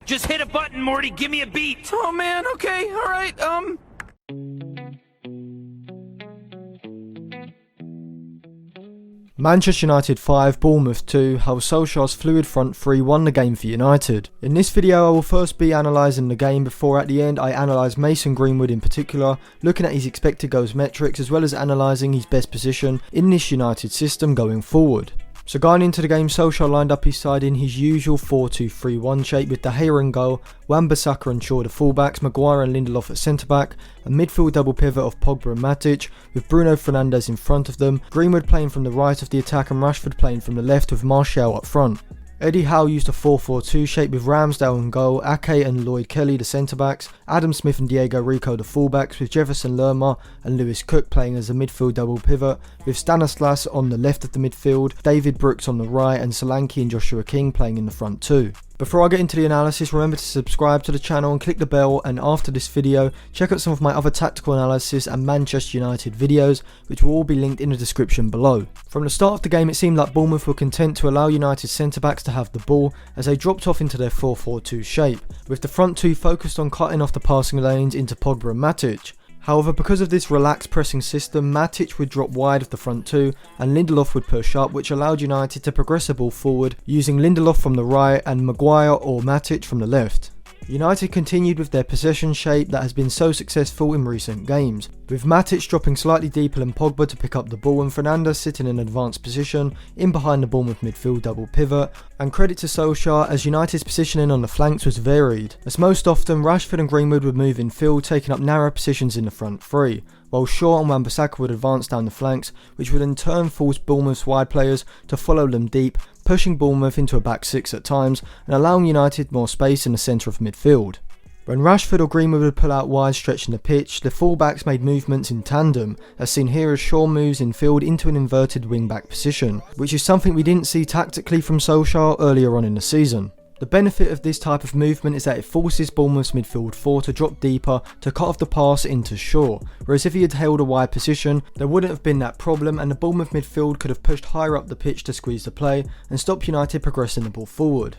Just hit a button, Morty, give me a beat! Oh man, okay, alright, Manchester United 5, Bournemouth 2, how Solskjaer's fluid front three won the game for United. In this video I will first be analysing the game before at the end I analyse Mason Greenwood in particular, looking at his expected goals metrics as well as analysing his best position in this United system going forward. So going into the game, Solskjaer lined up his side in his usual 4-2-3-1 shape with De Gea in goal, Wan-Bissaka and Shaw the fullbacks, Maguire and Lindelof at centre back, a midfield double pivot of Pogba and Maddison with Bruno Fernandes in front of them, Greenwood playing from the right of the attack and Rashford playing from the left with Martial up front. Eddie Howe used a 4-4-2 shape with Ramsdale in goal, Ake and Lloyd Kelly the centre-backs, Adam Smith and Diego Rico the full-backs with Jefferson Lerma and Lewis Cook playing as a midfield double pivot, with Stanislas on the left of the midfield, David Brooks on the right and Solanke and Joshua King playing in the front too. Before I get into the analysis, remember to subscribe to the channel and click the bell, and after this video check out some of my other tactical analysis and Manchester United videos which will all be linked in the description below. From the start of the game it seemed like Bournemouth were content to allow United centre backs to have the ball as they dropped off into their 4-4-2 shape, with the front two focused on cutting off the passing lanes into Pogba and Maddison. However, because of this relaxed pressing system, Maddison would drop wide of the front two and Lindelof would push up, which allowed United to progress the ball forward using Lindelof from the right and Maguire or Maddison from the left. United continued with their possession shape that has been so successful in recent games, with Maddison dropping slightly deeper than Pogba to pick up the ball and Fernandes sitting in an advanced position in behind the Bournemouth midfield double pivot, and credit to Solskjaer as United's positioning on the flanks was varied, as most often Rashford and Greenwood would move in field taking up narrow positions in the front three, while Shaw and Wan-Bissaka would advance down the flanks, which would in turn force Bournemouth's wide players to follow them deep, pushing Bournemouth into a back six at times and allowing United more space in the centre of midfield. When Rashford or Greenwood would pull out wide stretching the pitch, the fullbacks made movements in tandem, as seen here as Shaw moves in field into an inverted wing-back position, which is something we didn't see tactically from Solskjaer earlier on in the season. The benefit of this type of movement is that it forces Bournemouth's midfield four to drop deeper to cut off the pass into Shaw, whereas if he had held a wide position there wouldn't have been that problem and the Bournemouth midfield could have pushed higher up the pitch to squeeze the play and stop United progressing the ball forward.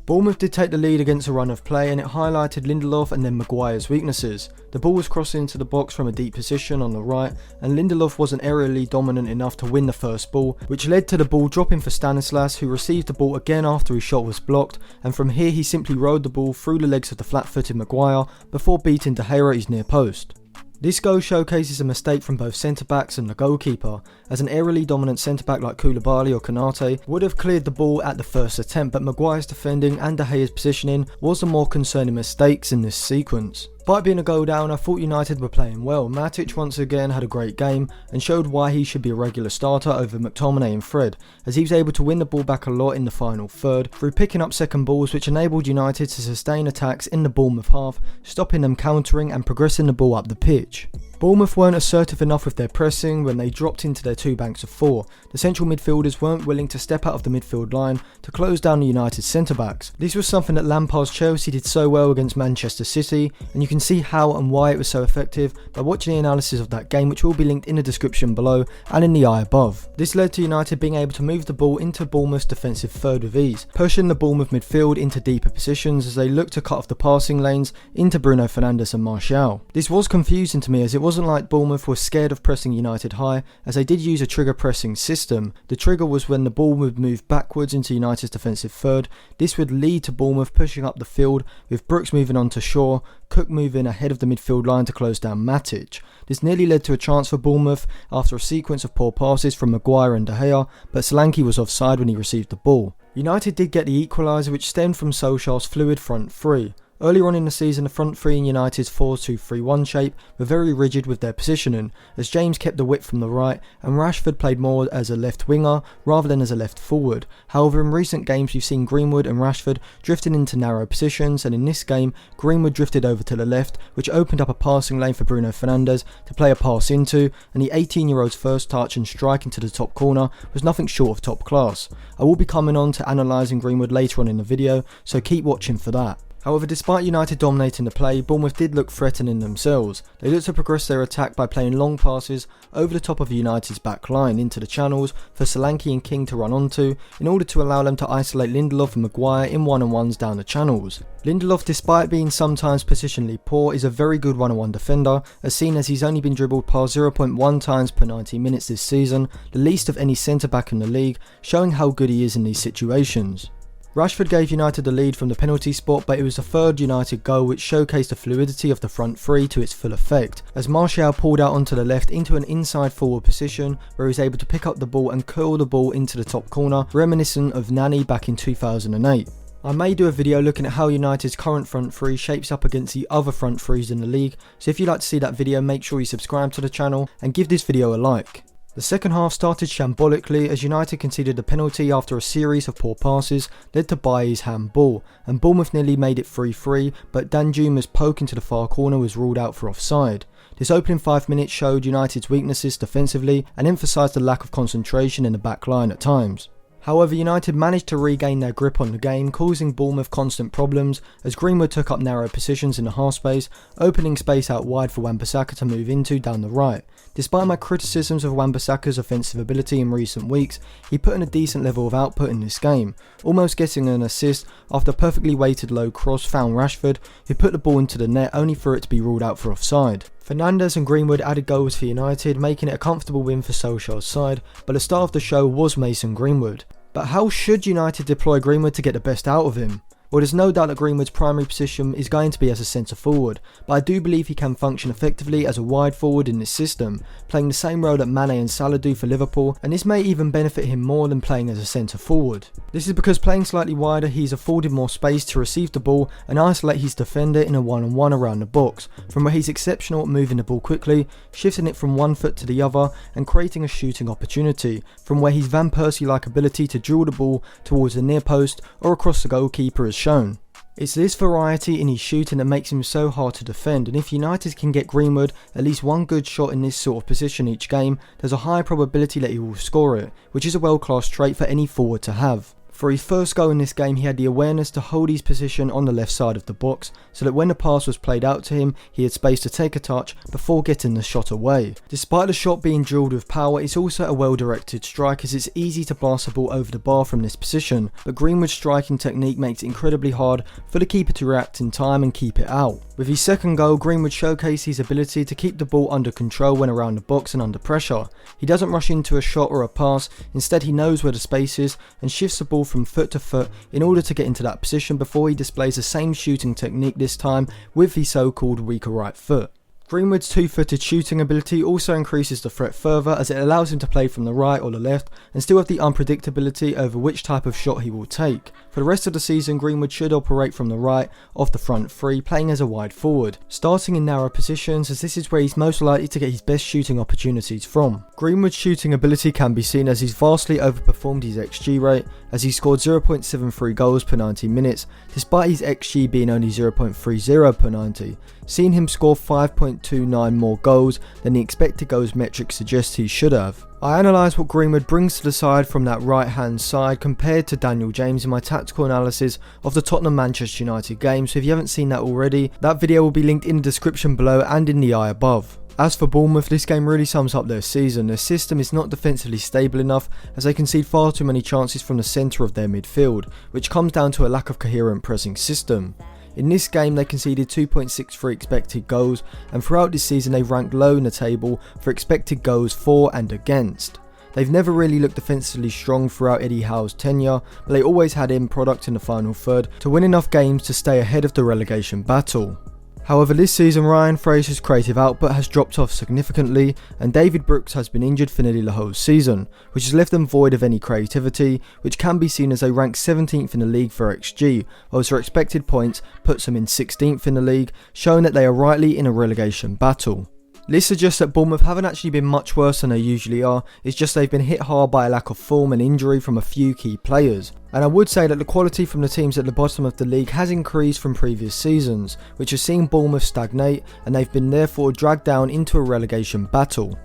Bournemouth did take the lead against a run of play and it highlighted Lindelof and then Maguire's weaknesses. The ball was crossing into the box from a deep position on the right and Lindelof wasn't aerially dominant enough to win the first ball, which led to the ball dropping for Stanislas, who received the ball again after his shot was blocked, and from here he simply rode the ball through the legs of the flat-footed Maguire before beating De Gea at his near post. This goal showcases a mistake from both centre-backs and the goalkeeper, as an aerially dominant centre-back like Koulibaly or Konate would have cleared the ball at the first attempt, but Maguire's defending and De Gea's positioning was the more concerning mistakes in this sequence. Despite being a goal down, I thought United were playing well. Maddison once again had a great game and showed why he should be a regular starter over McTominay and Fred, as he was able to win the ball back a lot in the final third through picking up second balls, which enabled United to sustain attacks in the Bournemouth half, stopping them countering and progressing the ball up the pitch. Bournemouth weren't assertive enough with their pressing when they dropped into their two banks of four. The central midfielders weren't willing to step out of the midfield line to close down the United centre-backs. This was something that Lampard's Chelsea did so well against Manchester City, and you can see how and why it was so effective by watching the analysis of that game, which will be linked in the description below and in the eye above. This led to United being able to move the ball into Bournemouth's defensive third with ease, pushing the Bournemouth midfield into deeper positions as they looked to cut off the passing lanes into Bruno Fernandes and Martial. This was confusing to me as it wasn't like Bournemouth was scared of pressing United high, as they did use a trigger pressing system. The trigger was when the ball would move backwards into United's defensive third. This would lead to Bournemouth pushing up the field, with Brooks moving on to Shaw, Cook moving ahead of the midfield line to close down Maddison. This nearly led to a chance for Bournemouth after a sequence of poor passes from Maguire and De Gea, but Solanke was offside when he received the ball. United did get the equaliser, which stemmed from Solskjaer's fluid front three. Earlier on in the season, the front three in United's 4-2-3-1 shape were very rigid with their positioning, as James kept the width from the right and Rashford played more as a left winger rather than as a left forward. However, in recent games we've seen Greenwood and Rashford drifting into narrow positions, and in this game Greenwood drifted over to the left, which opened up a passing lane for Bruno Fernandes to play a pass into, and the 18-year-old's first touch and strike into the top corner was nothing short of top class. I will be coming on to analysing Greenwood later on in the video, so keep watching for that. However, despite United dominating the play, Bournemouth did look threatening themselves. They looked to progress their attack by playing long passes over the top of United's back line into the channels for Solanke and King to run onto in order to allow them to isolate Lindelof and Maguire in one-on-ones down the channels. Lindelof, despite being sometimes positionally poor, is a very good one-on-one defender, as seen as he's only been dribbled past 0.1 times per 90 minutes this season, the least of any centre-back in the league, showing how good he is in these situations. Rashford gave United the lead from the penalty spot, but it was the third United goal which showcased the fluidity of the front three to its full effect, as Martial pulled out onto the left into an inside forward position where he was able to pick up the ball and curl the ball into the top corner, reminiscent of Nani back in 2008. I may do a video looking at how United's current front three shapes up against the other front threes in the league, so if you'd like to see that video, make sure you subscribe to the channel and give this video a like. The second half started shambolically as United conceded a penalty after a series of poor passes led to Bailly's handball, and Bournemouth nearly made it 3-3, but Danjuma's poke into the far corner was ruled out for offside. This opening 5 minutes showed United's weaknesses defensively and emphasised the lack of concentration in the back line at times. However, United managed to regain their grip on the game, causing Bournemouth constant problems as Greenwood took up narrow positions in the half space, opening space out wide for Wan-Bissaka to move into down the right. Despite my criticisms of Wan-Bissaka's offensive ability in recent weeks, he put in a decent level of output in this game, almost getting an assist after a perfectly weighted low cross found Rashford, who put the ball into the net only for it to be ruled out for offside. Fernandes and Greenwood added goals for United, making it a comfortable win for Solskjaer's side, but the star of the show was Mason Greenwood. But how should United deploy Greenwood to get the best out of him? Well, there's no doubt that Greenwood's primary position is going to be as a centre forward, but I do believe he can function effectively as a wide forward in this system, playing the same role that Mane and Salah do for Liverpool, and this may even benefit him more than playing as a centre forward. This is because playing slightly wider, he's afforded more space to receive the ball and isolate his defender in a one-on-one around the box, from where he's exceptional at moving the ball quickly, shifting it from one foot to the other and creating a shooting opportunity, from where his Van Persie-like ability to drill the ball towards the near post or across the goalkeeper is shown. It's this variety in his shooting that makes him so hard to defend, and if United can get Greenwood at least one good shot in this sort of position each game, there's a high probability that he will score it, which is a world-class trait for any forward to have. For his first goal in this game, he had the awareness to hold his position on the left side of the box, so that when the pass was played out to him, he had space to take a touch before getting the shot away. Despite the shot being drilled with power, it's also a well-directed strike, as it's easy to blast the ball over the bar from this position, but Greenwood's striking technique makes it incredibly hard for the keeper to react in time and keep it out. With his second goal, Greenwood showcased his ability to keep the ball under control when around the box and under pressure. He doesn't rush into a shot or a pass, instead he knows where the space is and shifts the ball from foot to foot in order to get into that position before he displays the same shooting technique, this time with the so-called weaker right foot. Greenwood's two-footed shooting ability also increases the threat further, as it allows him to play from the right or the left and still have the unpredictability over which type of shot he will take. For the rest of the season, Greenwood should operate from the right of the front three, playing as a wide forward, starting in narrow positions, as this is where he's most likely to get his best shooting opportunities from. Greenwood's shooting ability can be seen as he's vastly overperformed his XG rate, as he scored 0.73 goals per 90 minutes, despite his XG being only 0.30 per 90, seeing him score 5.29 more goals than the expected goals metric suggests he should have. I analysed what Greenwood brings to the side from that right hand side compared to Daniel James in my tactical analysis of the Tottenham-Manchester United game, so if you haven't seen that already, that video will be linked in the description below and in the eye above. As for Bournemouth, this game really sums up their season. Their system is not defensively stable enough, as they concede far too many chances from the centre of their midfield, which comes down to a lack of coherent pressing system. In this game, they conceded 2.63 expected goals, and throughout this season they ranked low in the table for expected goals for and against. They've never really looked defensively strong throughout Eddie Howe's tenure, but they always had end product in the final third to win enough games to stay ahead of the relegation battle. However, this season Ryan Fraser's creative output has dropped off significantly, and David Brooks has been injured for nearly the whole season, which has left them void of any creativity, which can be seen as they rank 17th in the league for XG, whilst their expected points puts them in 16th in the league, showing that they are rightly in a relegation battle. This suggests that Bournemouth haven't actually been much worse than they usually are, it's just they've been hit hard by a lack of form and injury from a few key players. And I would say that the quality from the teams at the bottom of the league has increased from previous seasons, which has seen Bournemouth stagnate, and they've been therefore dragged down into a relegation battle.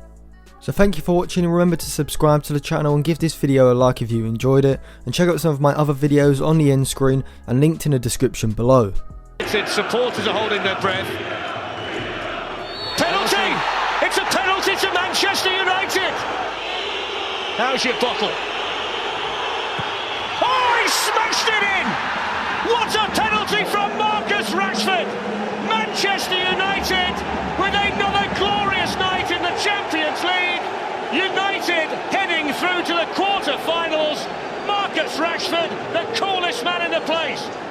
So thank you for watching, and remember to subscribe to the channel and give this video a like if you enjoyed it, and check out some of my other videos on the end screen and linked in the description below. Supporters are holding their breath. Penalty! It's a penalty to Manchester United! How's your bottle? Oh, he smashed it in! What a penalty from Marcus Rashford! Manchester United with another glorious night in the Champions League. United heading through to the quarter-finals. Marcus Rashford, the coolest man in the place.